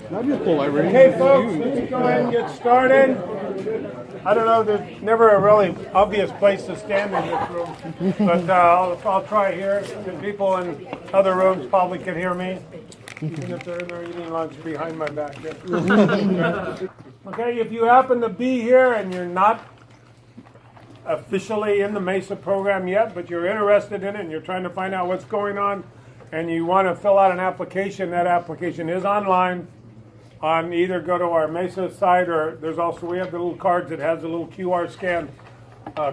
That'd be a cool library. Okay, folks, let's go ahead and get started. I don't know, there's never a really obvious place to stand in this room, but I'll try here. The people in other rooms probably can hear me, even if they're in there eating lunch behind my back here. Okay, if you happen to be here and you're not officially in the MESA program yet, but you're interested in it and you're trying to find out what's going on, and you want to fill out an application, that application is online. Either go to our MESA site, or we have the little cards that has a little QR scan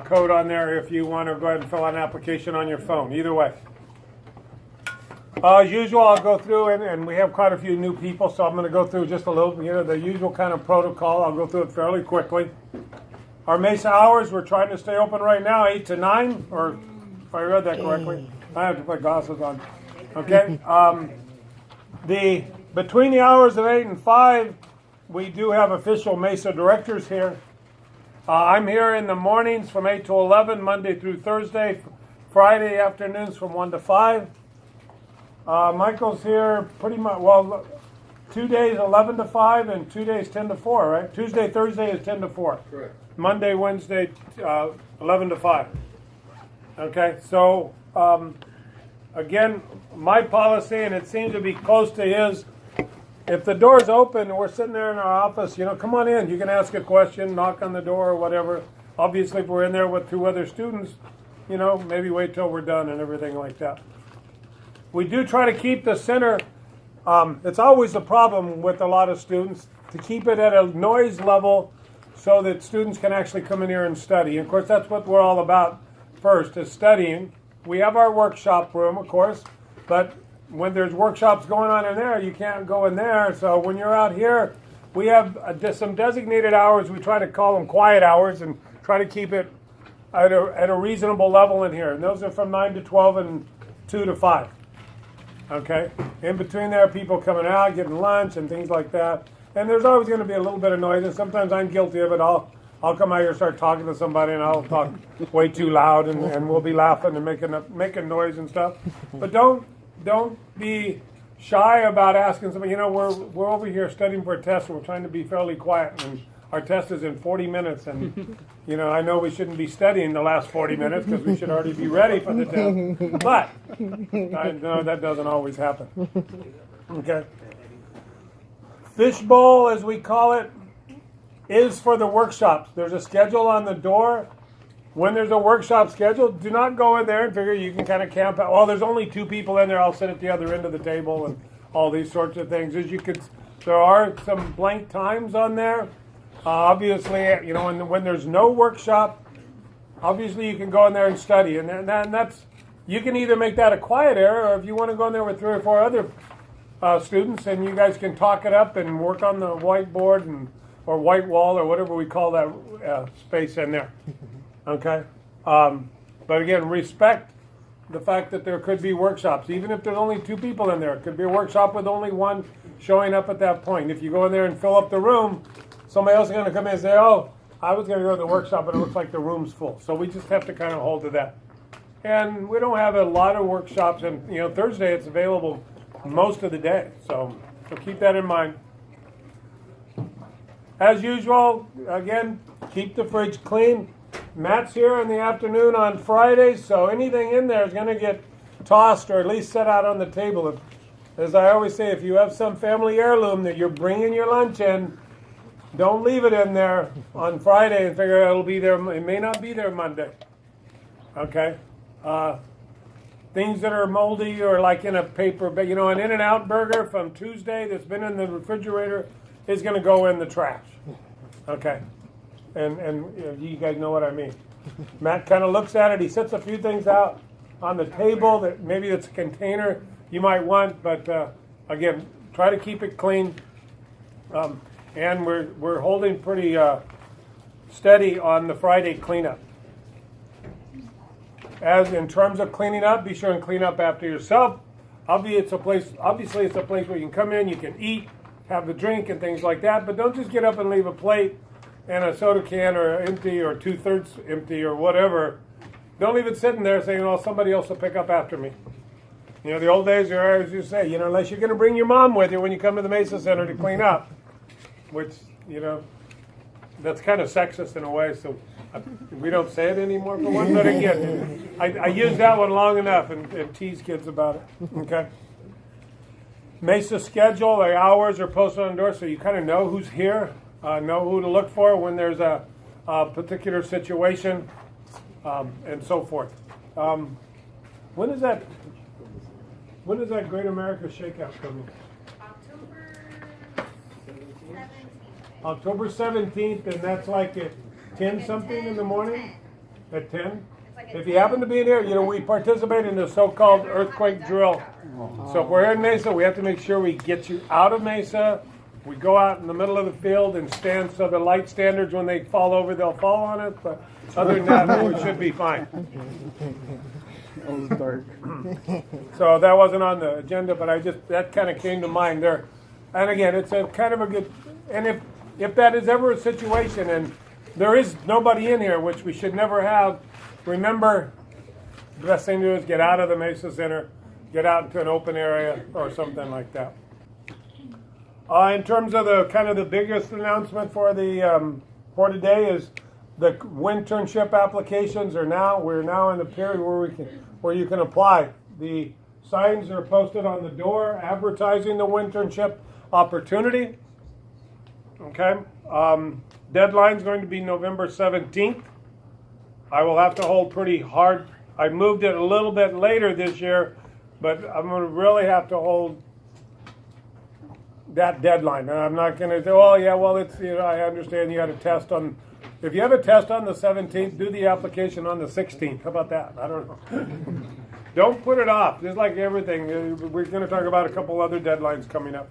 code on there if you want to go ahead and fill out an application on your phone. Either way. As usual, I'll go through, and we have quite a few new people, so I'm going to go through just a little, the usual kind of protocol. I'll go through it fairly quickly. Our MESA hours, we're trying to stay open right now, 8 to 9, or if I read that correctly. I have to put glasses on. Okay. Between the hours of 8 and 5, we do have official MESA directors here. I'm here in the mornings from 8 to 11, Monday through Thursday. Friday afternoons from 1 to 5. Michael's here pretty much, 2 days 11 to 5 and 2 days 10 to 4, right? Tuesday, Thursday is 10 to 4. Correct. Monday, Wednesday, 11 to 5. Okay, so again, my policy, and it seems to be close to his, if the door's open and we're sitting there in our office, come on in. You can ask a question, knock on the door or whatever. Obviously, if we're in there with 2 other students, maybe wait till we're done and everything like that. We do try to keep the center, it's always a problem with a lot of students, to keep it at a noise level so that students can actually come in here and study. And of course, that's what we're all about first, is studying. We have our workshop room, of course, but when there's workshops going on in there, you can't go in there. So when you're out here, we have some designated hours. We try to call them quiet hours and try to keep it at a reasonable level in here. And those are from 9 to 12 and 2 to 5. Okay? In between there, people coming out, getting lunch and things like that. And there's always going to be a little bit of noise, and sometimes I'm guilty of it. I'll come out here and start talking to somebody, and I'll talk way too loud, and we'll be laughing and making noise and stuff. But don't be shy about asking somebody. We're over here studying for a test, and we're trying to be fairly quiet, and our test is in 40 minutes, and I know we shouldn't be studying the last 40 minutes because we should already be ready for the test. But I know that doesn't always happen. Okay. Fishbowl, as we call it, is for the workshops. There's a schedule on the door. When there's a workshop scheduled, do not go in there and figure you can kind of camp out. Well, there's only 2 people in there. I'll sit at the other end of the table and all these sorts of things. There are some blank times on there. Obviously, when there's no workshop, obviously you can go in there and study, and that's, you can either make that a quiet area, or if you want to go in there with 3 or 4 other students, and you guys can talk it up and work on the whiteboard or white wall or whatever we call that space in there. Okay, but again, respect the fact that there could be workshops, even if there's only 2 people in there. It could be a workshop with only 1 showing up at that point. If you go in there and fill up the room, somebody else is going to come in and say, "Oh, I was going to go to the workshop, but it looks like the room's full." So we just have to kind of hold to that. And we don't have a lot of workshops, and Thursday it's available most of the day. So keep that in mind. As usual, again, keep the fridge clean. Matt's here in the afternoon on Fridays, so anything in there is going to get tossed or at least set out on the table. As I always say, if you have some family heirloom that you're bringing your lunch in, don't leave it in there on Friday and figure it'll be there. It may not be there Monday. Okay? Things that are moldy or like in a paper, an In-N-Out burger from Tuesday that's been in the refrigerator is going to go in the trash. Okay? And you guys know what I mean. Matt kind of looks at it. He sets a few things out on the table that maybe it's a container you might want, but again, try to keep it clean. And we're holding pretty steady on the Friday cleanup. As in terms of cleaning up, be sure and clean up after yourself. Obviously, it's a place where you can come in, you can eat, have a drink, and things like that. But don't just get up and leave a plate and a soda can or empty or 2/3 empty or whatever. Don't leave it sitting there saying, "Well, somebody else will pick up after me." You know, the old days, as you say, you know, unless you're going to bring your mom with you when you come to the MESA Center to clean up, which, you know, that's kind of sexist in a way, so we don't say it anymore for one, but again, I use that one long enough and tease kids about it, okay? MESA schedule, the hours are posted on the door, so you kind of know who's here, know who to look for when there's a particular situation, and so forth. When is that Great America Shakeout coming? October 17th, and that's like at 10 something in the morning? At 10? If you happen to be in here, you know, we participate in the so-called earthquake drill. So if we're here in MESA, we have to make sure we get you out of MESA. We go out in the middle of the field and stand so the light standards, when they fall over, they'll fall on it. But other than that, we should be fine. So that wasn't on the agenda, but that kind of came to mind there. And again, it's a kind of a good, and if that is ever a situation and there is nobody in here, which we should never have, remember, the best thing to do is get out of the MESA Center, get out into an open area or something like that. In terms of the biggest announcement for today is the Winternship Applications we're now in the period where you can apply. The signs are posted on the door advertising the Winternship opportunity. Okay. Deadline's going to be November 17th. I will have to hold pretty hard. I moved it a little bit later this year, but I'm going to really have to hold that deadline. And I'm not going to say, oh yeah, well, it's, you know, I understand you had a test on. If you have a test on the 17th, do the application on the 16th. How about that? I don't know. Don't put it off. Just like everything, we're going to talk about a couple other deadlines coming up.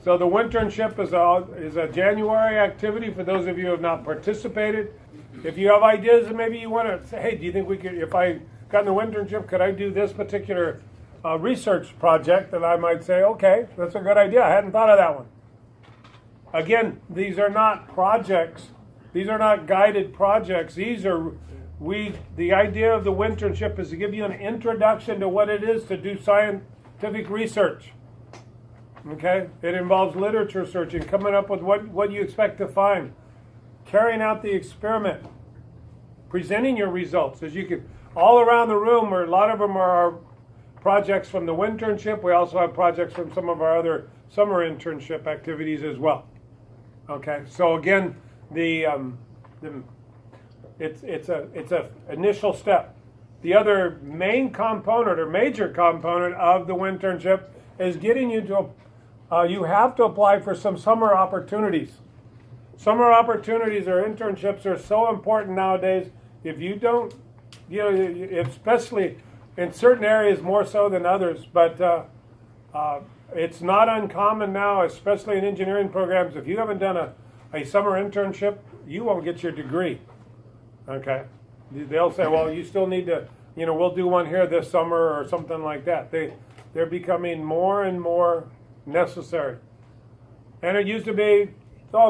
So the Winternship is a January activity for those of you who have not participated. If you have ideas and maybe you want to say, hey, do you think we could, if I got in the Winternship, could I do this particular research project? And I might say, okay, that's a good idea. I hadn't thought of that one. Again, these are not projects. These are not guided projects. These are, the idea of the Winternship is to give you an introduction to what it is to do scientific research. Okay? It involves literature searching, coming up with what you expect to find, carrying out the experiment, presenting your results. As you can, all around the room, or a lot of them are our projects from the Winternship. We also have projects from some of our other summer internship activities as well. Okay? So again, it's a initial step. The other main component or major component of the Winternship is getting you to you have to apply for some summer opportunities. Summer opportunities or internships are so important nowadays. If you don't, you know, especially in certain areas more so than others, but it's not uncommon now, especially in engineering programs. If you haven't done a summer internship, you won't get your degree. Okay? They'll say, well, you still need to, you know, we'll do one here this summer or something like that. They're becoming more and more necessary. And it used to be,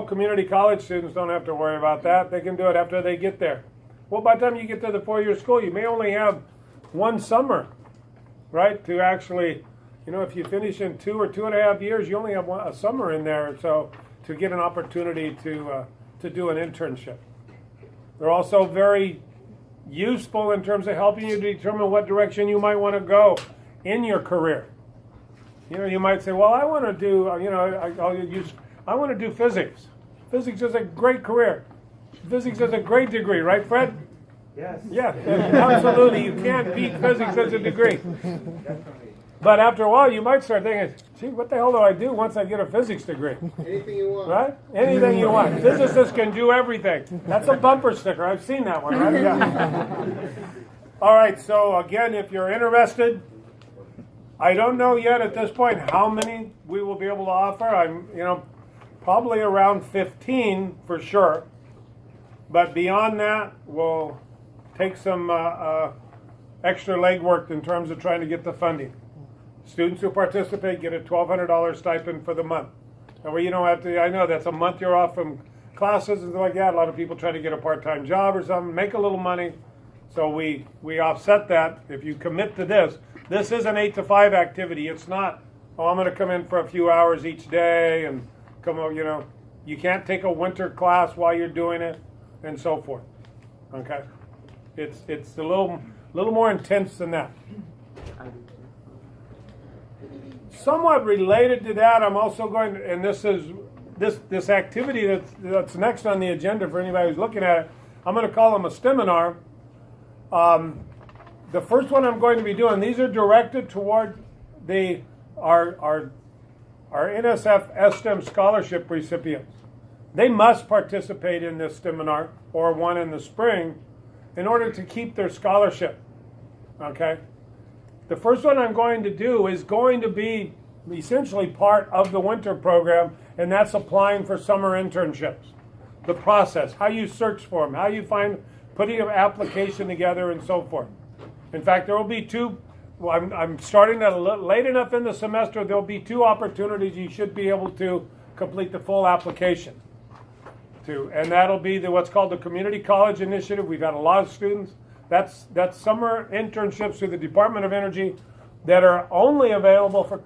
community college students don't have to worry about that. They can do it after they get there. Well, by the time you get to the 4-year school, you may only have one summer, right? To actually, you know, if you finish in 2 or 2.5 years, you only have a summer in there. So to get an opportunity to do an internship. They're also very useful in terms of helping you determine what direction you might want to go in your career. You know, you might say, well, I want to do, I want to do physics. Physics is a great career. Physics is a great degree, right, Fred? Yes. Yeah, absolutely. You can't beat physics as a degree. Definitely. But after a while, you might start thinking, gee, what the hell do I do once I get a physics degree? Anything you want. Right? Anything you want. Physicists can do everything. That's a bumper sticker. I've seen that one, right? Yeah. All right, so again, if you're interested, I don't know yet at this point how many we will be able to offer. I'm, probably around 15 for sure. But beyond that, we'll take some extra legwork in terms of trying to get the funding. Students who participate get a $1,200 stipend for the month. And where you don't have to, I know that's a month you're off from classes and stuff like that. A lot of people try to get a part-time job or something, make a little money. So we offset that. If you commit to this, this is an 8 to 5 activity. It's not, oh, I'm going to come in for a few hours each day and come out, you can't take a winter class while you're doing it and so forth. Okay? It's a little more intense than that. Somewhat related to that, I'm also going to, and this is this activity that's next on the agenda for anybody who's looking at it, I'm going to call them a Steminar. The first one I'm going to be doing, these are directed toward our NSF STEM scholarship recipients. They must participate in this Steminar or one in the spring in order to keep their scholarship. Okay? The first one I'm going to do is going to be essentially part of the winter program, and that's applying for summer internships. The process, how you search for them, how you find putting an application together, and so forth. In fact, there will be two. Well, I'm starting that late enough in the semester. There'll be 2 opportunities you should be able to complete the full application to, and that'll be what's called the Community College Initiative. We've had a lot of students. That's summer internships through the Department of Energy that are only available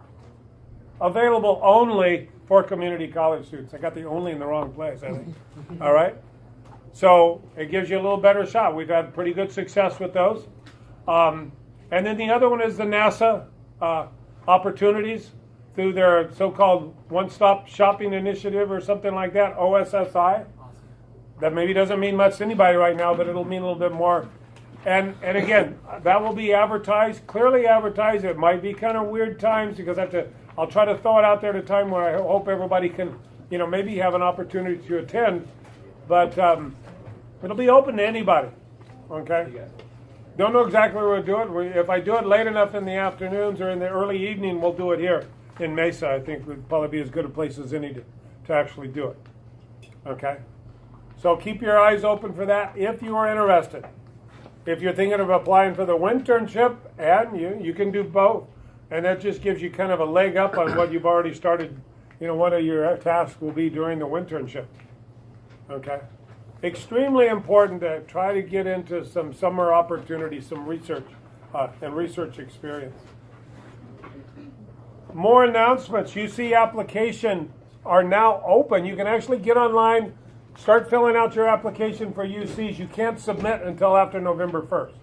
only for community college students. I got the only in the wrong place, I think. All right? So it gives you a little better shot. We've had pretty good success with those. And then the other one is the NASA opportunities through their so-called one-stop shopping initiative or something like that, OSSI. That maybe doesn't mean much to anybody right now, but it'll mean a little bit more. And again, that will be advertised, clearly advertised. It might be kind of weird times because I'll try to throw it out there at a time where I hope everybody can, maybe have an opportunity to attend. But it'll be open to anybody. Okay? Don't know exactly where we'll do it. If I do it late enough in the afternoons or in the early evening, we'll do it here in Mesa. I think would probably be as good a place as any to actually do it. Okay? So keep your eyes open for that if you are interested. If you're thinking of applying for the Winternship, and you can do both. And that just gives you kind of a leg up on what you've already started. One of your tasks will be during the Winternship. Okay? Extremely important to try to get into some summer opportunities, some research and research experience. More announcements. UC applications are now open. You can actually get online, start filling out your application for UCs. You can't submit until after November 1st.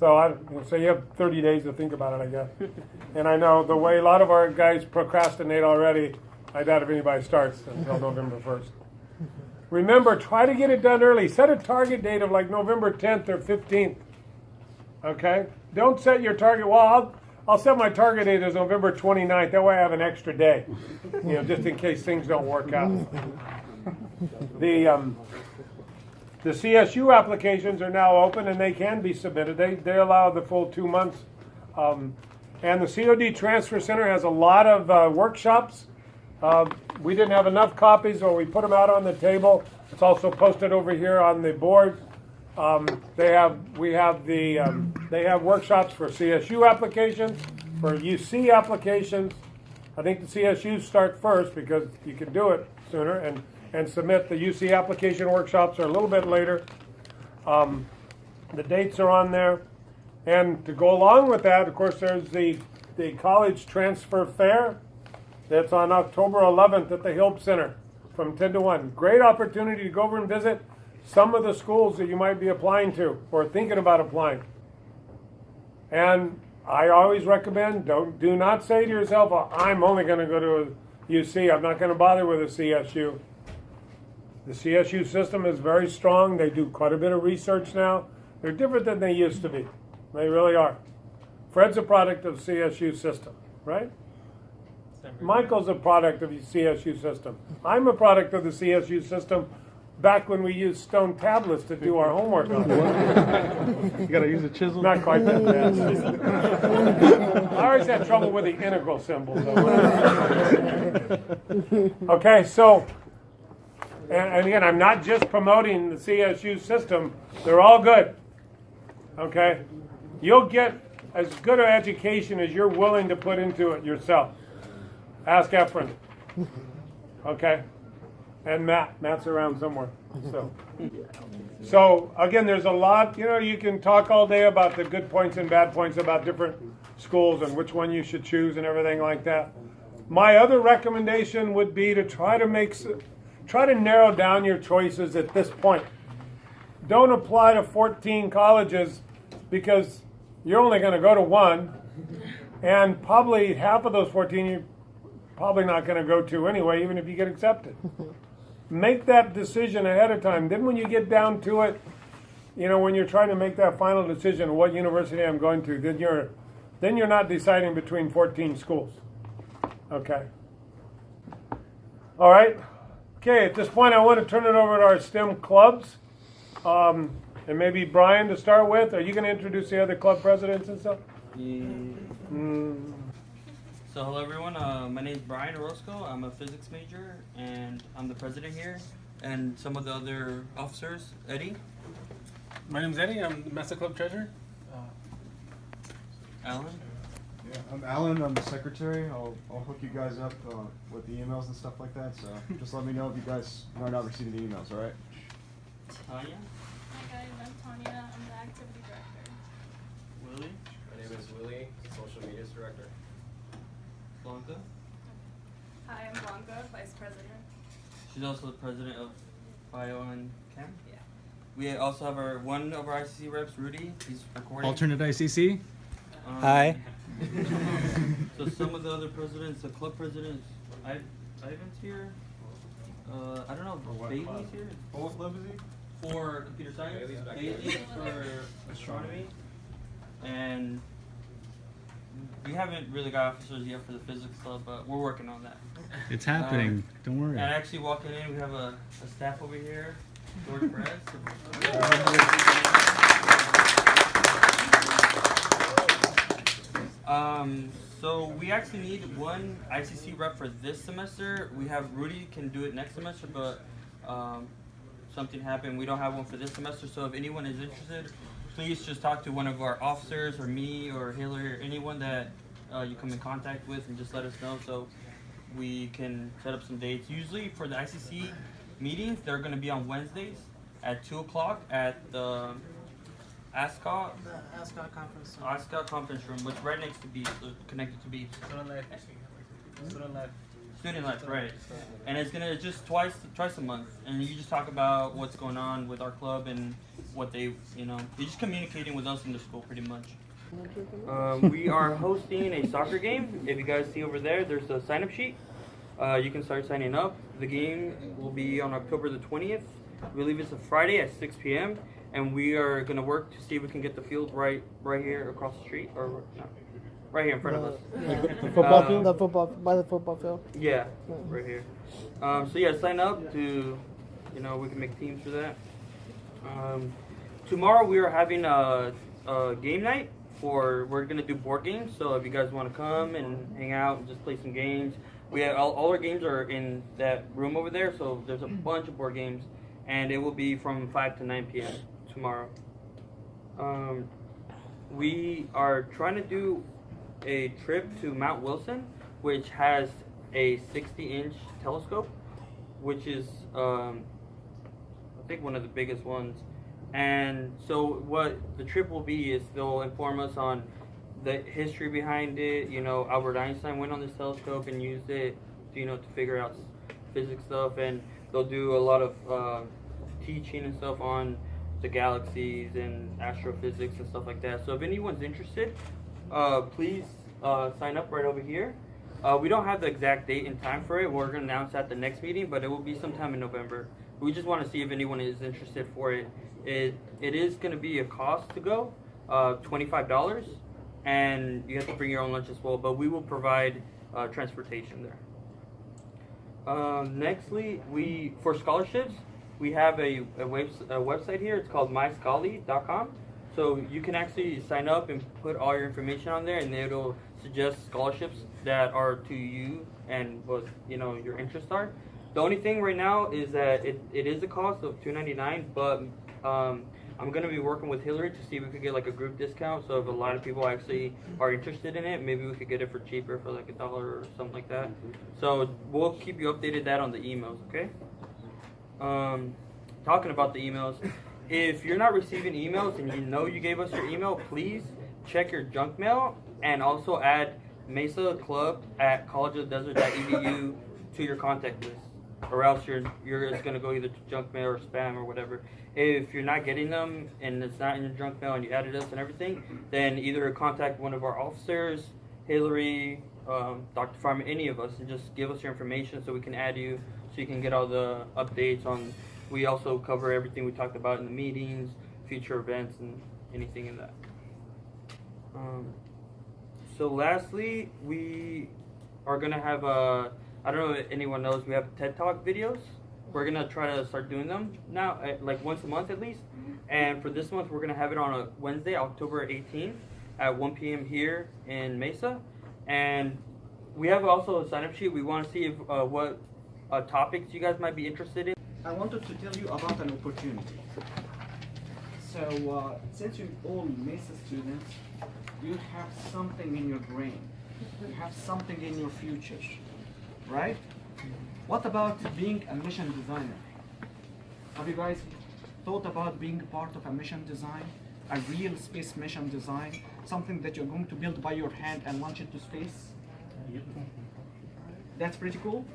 So you have 30 days to think about it, I guess. And I know the way a lot of our guys procrastinate already, I doubt if anybody starts until November 1st. Remember, try to get it done early. Set a target date of like November 10th or 15th. Okay? Don't set your target. Well, I'll set my target date as November 29th. That way I have an extra day, just in case things don't work out. The CSU applications are now open and they can be submitted. They allow the full 2 months. And the COD Transfer Center has a lot of workshops. We didn't have enough copies, or we put them out on the table. It's also posted over here on the board. They have workshops for CSU applications, for UC applications. I think the CSUs start first because you can do it sooner and submit. The UC application workshops are a little bit later. The dates are on there. And to go along with that, of course, there's the College Transfer Fair. That's on October 11th at the Hilb Center from 10 to 1. Great opportunity to go over and visit some of the schools that you might be applying to or thinking about applying. And I always recommend, do not say to yourself, well, I'm only going to go to a UC. I'm not going to bother with a CSU. The CSU system is very strong. They do quite a bit of research now. They're different than they used to be. They really are. Fred's a product of CSU system, right? Michael's a product of the CSU system. I'm a product of the CSU system back when we used stone tablets to do our homework on. You got to use a chisel? Not quite that bad. I always had trouble with the integral symbols. Okay, so, and again, I'm not just promoting the CSU system. They're all good. Okay? You'll get as good an education as you're willing to put into it yourself. Ask Efren. Okay? And Matt's around somewhere. So again, there's a lot, you can talk all day about the good points and bad points about different schools and which one you should choose and everything like that. My other recommendation would be to try to narrow down your choices at this point. Don't apply to 14 colleges because you're only going to go to one, and probably half of those 14 you're probably not going to go to anyway, even if you get accepted. Make that decision ahead of time. Then when you get down to it, when you're trying to make that final decision of what university I'm going to, then you're not deciding between 14 schools. Okay. All right. Okay, at this point I want to turn it over to our STEM clubs. And maybe Brian to start with. Are you going to introduce the other club presidents and stuff? Yeah. So hello everyone, my name is Brian Orozco. I'm a physics major and I'm the president here, and some of the other officers. Eddie. My name's Eddie. I'm the MESA club treasurer. Alan. Yeah, I'm Alan. I'm the secretary. I'll hook you guys up with the emails and stuff like that. So just let me know if you guys are not receiving the emails. All right. Tanya. Hi guys, I'm Tanya. I'm the activity director. Willie. My name is Willie, social media director. Blanca. Hi, I'm Blanca, vice president. She's also the president of Bio and Chem. Yeah. We also have one of our ICC reps, Rudy. He's recording. Alternate ICC. Hi. So some of the other presidents, the club presidents, Ivan's here. I don't know, Bailey's here. What club is he? For computer science, Bailey's for astronomy, and we haven't really got officers yet for the physics club, but we're working on that. It's happening. Don't worry. And actually walking in, we have a staff over here, George Perez. So we actually need one ICC rep for this semester. We have Rudy can do it next semester, but something happened. We don't have one for this semester. So if anyone is interested, please just talk to one of our officers or me or Hillary or anyone that you come in contact with, and just let us know so we can set up some dates. Usually for the ICC meetings, they're going to be on Wednesdays at 2 o'clock at the Ascot conference room, which right next to Beach, so connected to Beach. Student life, right? And it's gonna just twice a month, and you just talk about what's going on with our club and what they're just communicating with us in the school pretty much. We are hosting a soccer game. If you guys see over there, there's a sign-up sheet. You can start signing up. The game will be on October the 20th. I believe it's a Friday at 6 p.m. And we are gonna work to see if we can get the field right here across the street, or no, right here in front of us. The football field, by the football field. Yeah, right here. So yeah, sign up to, we can make teams for that. Tomorrow we are having a game night we're gonna do board games. So if you guys want to come and hang out and just play some games, we have all our games are in that room over there. So there's a bunch of board games, and it will be from 5 to 9 p.m. tomorrow. We are trying to do a trip to Mount Wilson, which has a 60-inch telescope, which is I think one of the biggest ones. And so what the trip will be is they'll inform us on the history behind it. Albert Einstein went on this telescope and used it to figure out physics stuff, and they'll do a lot of teaching and stuff on the galaxies and astrophysics and stuff like that. So if anyone's interested, please sign up right over here. We don't have the exact date and time for it. We're going to announce at the next meeting, but it will be sometime in November. We just want to see if anyone is interested for it. It is going to be a cost to go, $25, and you have to bring your own lunch as well, but we will provide transportation there. Nextly, for scholarships, we have a website here. It's called MyScholly.com. So you can actually sign up and put all your information on there, and it'll suggest scholarships that are to you and what your interests are. The only thing right now is that it is a cost of $299, but I'm going to be working with Hillary to see if we could get like a group discount. So if a lot of people actually are interested in it, maybe we could get it for cheaper, for like $1 or something like that. So we'll keep you updated that on the emails, okay? talking about the emails, if you're not receiving emails and you know you gave us your email, please check your junk mail and also add MESA Club at collegeofthedesert.edu to your contact list, or else it's gonna go either to junk mail or spam or whatever. If you're not getting them and it's not in your junk mail and you added us and everything, then either contact one of our officers, Hillary, Dr. Farmer, any of us, and just give us your information so we can add you, so you can get all the updates on. We also cover everything we talked about in the meetings, future events, and anything in that. So lastly, we are gonna have I don't know if anyone knows, we have TED Talk videos. We're gonna try to start doing them now, like once a month at least. And for this month, we're gonna have it on a Wednesday, October 18th at 1 p.m. here in Mesa. And we have also a sign-up sheet. We want to see if what topics you guys might be interested in. I wanted to tell you about an opportunity. So, since you're all MESA students, you have something in your brain. You have something in your future, right? What about being a mission designer? Have you guys thought about being part of a mission design? A real space mission design? Something that you're going to build by your hand and launch it to space? That's pretty cool.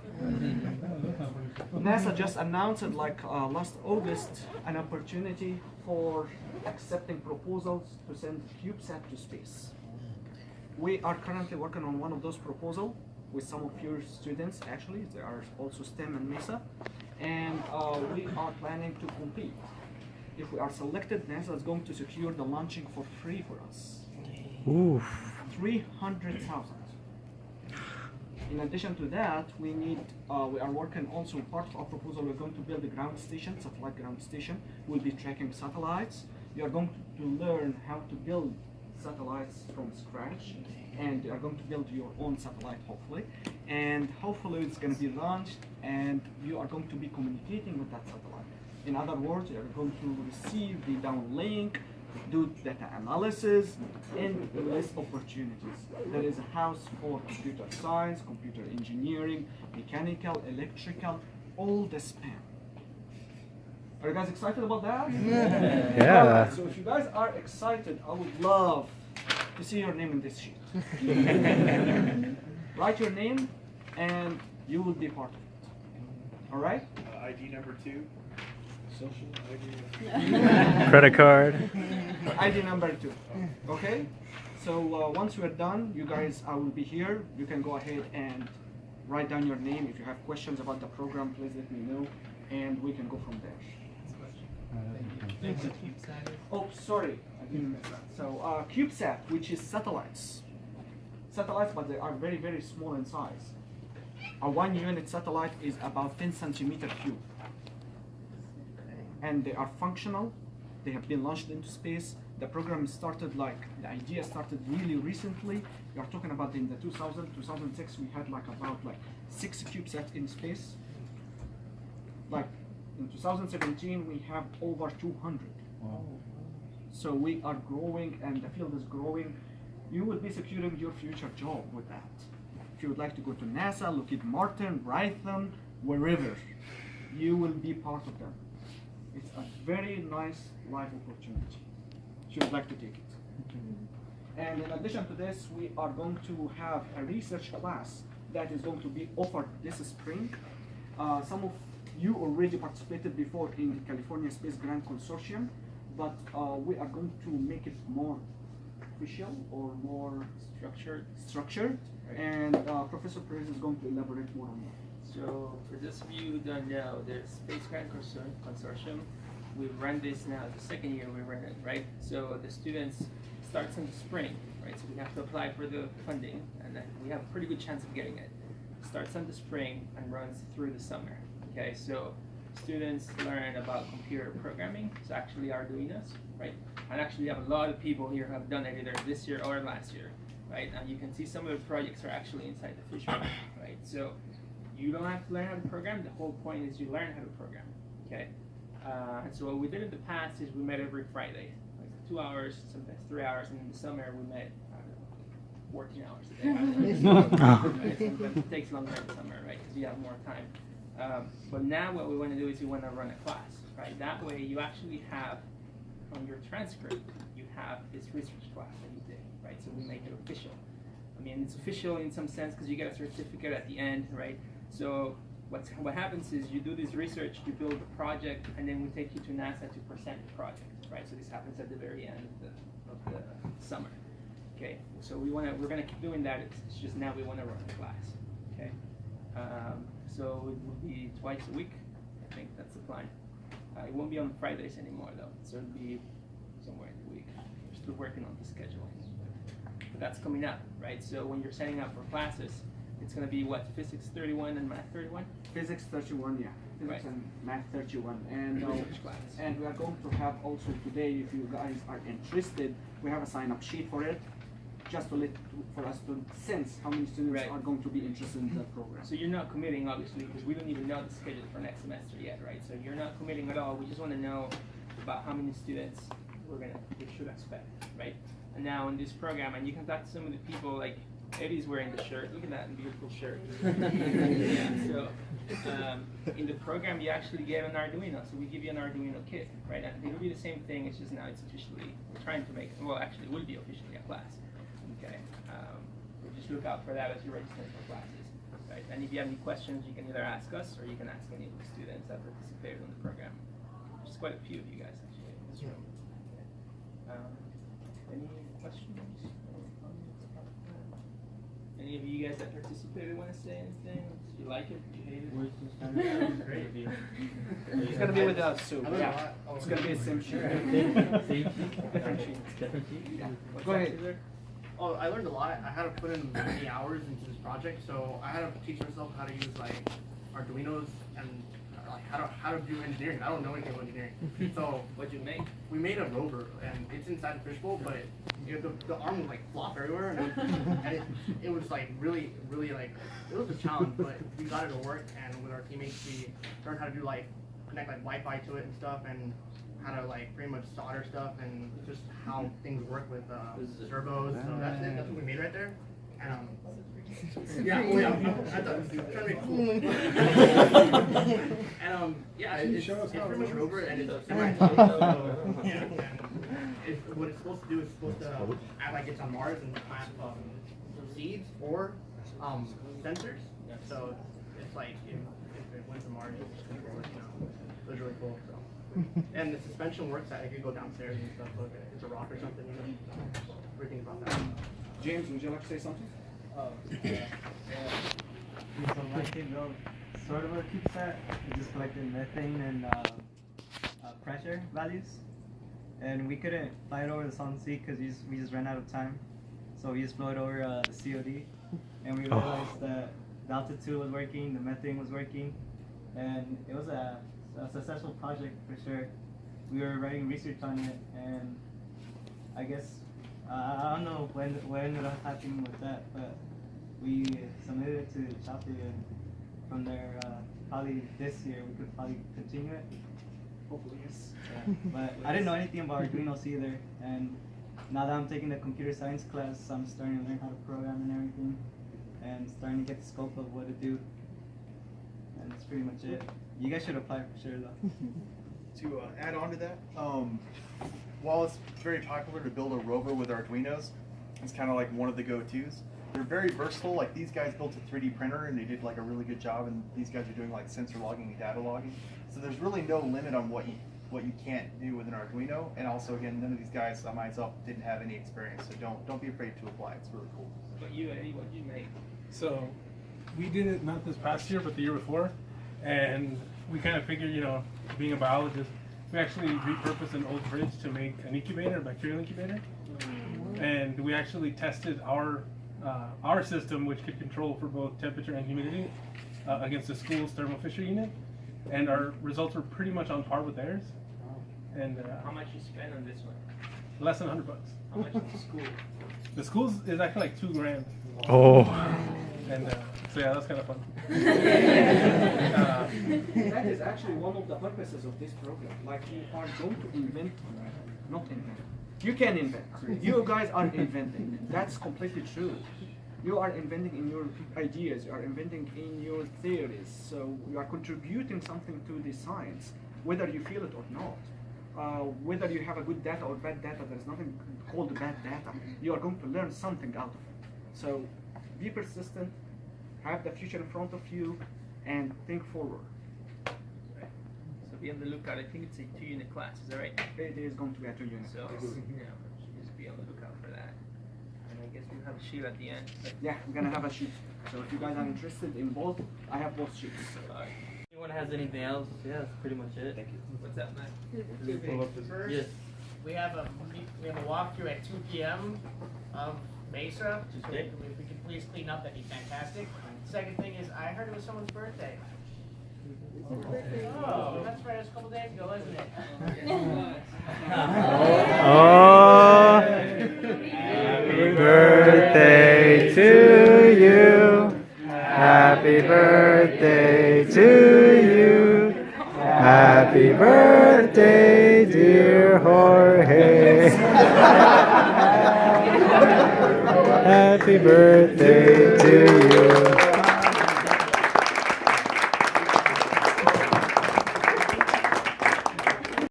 NASA just announced like last August an opportunity for accepting proposals to send CubeSat to space. We are currently working on one of those proposals with some of your students. Actually, there are also STEM and MESA, and we are planning to compete. If we are selected, NASA is going to secure the launching for free for us. Oof. 300,000. In addition to that, we are working also part of our proposal. We're going to build a ground station, satellite ground station. We'll be tracking satellites. You are going to learn how to build satellites from scratch, and you are going to build your own satellite, hopefully. And hopefully it's going to be launched, and you are going to be communicating with that satellite. In other words, you are going to receive the downlink, do data analysis, and list opportunities. There is a house for computer science, computer engineering, mechanical, electrical, all the span. Are you guys excited about that? Yeah. Alright, so if you guys are excited, I would love to see your name in this sheet. Write your name and you will be part of it. Alright? ID number 2. Social Credit card. ID number 2. Okay? So once we're done, you guys, I will be here. You can go ahead and write down your name. If you have questions about the program, please let me know, and we can go from there. Oh, sorry, I didn't mention that. So CubeSat, which is satellites. Satellites, but they are very, very small in size. A 1 unit satellite is about 10 centimeter cube. And they are functional. They have been launched into space. The program started the idea started really recently. We are talking about in the 2006, we had about 6 CubeSats in space. In 2017, we have over 200. Wow. So we are growing, and the field is growing. You will be securing your future job with that. If you would like to go to NASA, Lockheed Martin, Raytheon, wherever, you will be part of them. It's a very nice life opportunity. If you would like to take it. And in addition to this, we are going to have a research class that is going to be offered this spring. Some of you already participated before in the California Space Grant Consortium, but we are going to make it more official or more structured. Right. And Professor Perez is going to elaborate more on that. So for those of you who don't know, the Space Grant Consortium, we've run this now, the second year we run it, right? So the students starts in the spring, right? So we have to apply for the funding, and then we have a pretty good chance of getting it. Starts in the spring and runs through the summer, okay? So students learn about computer programming, so actually Arduinos, right? And actually we have a lot of people here who have done it either this year or last year, right? And you can see some of the projects are actually inside the fish room, right? So you don't have to learn how to program. The whole point is you learn how to program, okay? And so what we did in the past is we met every Friday, 2 hours, sometimes 3 hours, and in the summer we met, 14 hours a day. Right? Sometimes it takes longer in the summer, right? Because you have more time. But now what we want to do is we want to run a class, right? That way you actually have on your transcript, you have this research class that you did, right? So we make it official. I mean, it's official in some sense because you get a certificate at the end, right? So what happens is you do this research, you build a project, and then we take you to NASA to present the project, right? So this happens at the very end of the summer, okay? So we're gonna keep doing that. It's just now we want to run a class, okay? So it will be twice a week. I think that's the plan. It won't be on Fridays anymore though, so it'll be somewhere in the week. We're still working on the schedule. But that's coming up, right? So when you're setting up for classes, it's going to be what, Physics 31 and Math 31? Physics 31, yeah. Physics Right. and Math 31. And, Research class. and we are going to have also today, if you guys are interested, we have a sign-up sheet for it, just for us to sense how many students Right. are going to be interested in the program. So you're not committing, obviously, because we don't even know the schedule for next semester yet, right? So you're not committing at all. We just want to know about how many students we should expect, right? And now in this program, and you can talk to some of the people, like Eddie's wearing the shirt. Look at that beautiful shirt. Yeah, so in the program, you actually get an Arduino. So we give you an Arduino kit, right? And it'll be the same thing. It's just now it's officially, we're trying to make, well, actually, it will be officially a class. Okay. Just look out for that as you register for classes, right? And if you have any questions, you can either ask us or you can ask any of the students that participated in the program. There's quite a few of you guys actually in this room. Okay. Any questions? Any of you guys that participated want to say anything? Do you like it? Do you hate it? Great. It's going to be with us soon. I learned a Yeah. lot. It's going to be the same sheet. Different sheet. Yeah. What's Go that, ahead. Cesar? Oh, I learned a lot. I had to put in many hours into this project, so I had to teach myself how to use like Arduinos and like how to do engineering. I don't know anything about engineering. So What'd you make? we made a rover, and it's inside the fishbowl, but the arm would like flop everywhere, and it was like really like it was a challenge, but we got it to work. And with our teammates, we learned how to do like connect like Wi-Fi to it and stuff, and how to like pretty much solder stuff and just how things work with servos. So that's it. That's what we made right there. And yeah, oh yeah, I thought it was trying to make cool. And yeah, it's pretty much rover and it's semi-intelligent. Yeah, and what it's supposed to do is supposed to act like it's on Mars and plant seeds or sensors. So it's like if it went to Mars, it's control it. It was really cool. So. And the suspension works that it could go downstairs and stuff. Look, it's a rock or something. Everything about that. James, would you like to say something? We selected sort of a CubeSat. We just collected methane and pressure values, and we couldn't fly it over the Salton Sea because we just ran out of time. So we just flew it over the COD, and we realized that the altitude was working, the methane was working, and it was a successful project for sure. We were writing research on it, and I guess I don't know when ended up happening with that, but we submitted it to Elshafie, and from there, probably this year we could probably continue it. Hopefully, yes. Yeah. But I didn't know anything about Arduinos either, and now that I'm taking the computer science class, I'm starting to learn how to program and everything, and starting to get the scope of what to do. And that's pretty much it. You guys should apply for sure, though. To add on to that, while it's very popular to build a rover with Arduinos, it's kind of like one of the go-tos. They're very versatile. Like these guys built a 3D printer and they did like a really good job, and these guys are doing like sensor logging and data logging. So there's really no limit on what you can't do with an Arduino. And also, again, none of these guys, I myself, didn't have any experience, so don't be afraid to apply. It's really cool. But you, Eddie, what did you make? So we did it not this past year, but the year before, and we kind of figured, being a biologist, we actually repurposed an old fridge to make an incubator, a bacterial incubator, and we actually tested our system, which could control for both temperature and humidity, against the school's thermal fisher unit, and our results were pretty much on par with theirs. And How much you spent on this one? less than $100. How much is the school? The school's is actually like $2,000. Oh. And so yeah, that's kind of fun. That is actually one of the purposes of this program. Like, you are going to invent, not invent. You can invent. You guys are inventing. That's completely true. You are inventing in your ideas, you are inventing in your theories, so you are contributing something to the science, whether you feel it or not. Whether you have a good data or bad data, there is nothing called bad data. You are going to learn something out of it. So be persistent, have the future in front of you, and think forward. So be on the lookout. I think it's a 2-unit class. Is that right? It is going to be a 2-unit. So just be on the lookout for that. And I guess we'll have a sheet at the end. Yeah, we're gonna have a sheet. So if you guys are interested in both, I have both sheets. Anyone has anything else? Yeah, that's pretty much it. Thank you. What's up, Matt? Two things. First, Yes. we have a walkthrough at 2 p.m. of MESA. So Okay. if we could please clean up, that'd be fantastic. Second thing is, I heard it was someone's birthday. Oh, that's right. It was a couple days ago, wasn't it? Oh, happy birthday to you. Happy birthday to you. Happy birthday, dear Jorge. Happy birthday to you.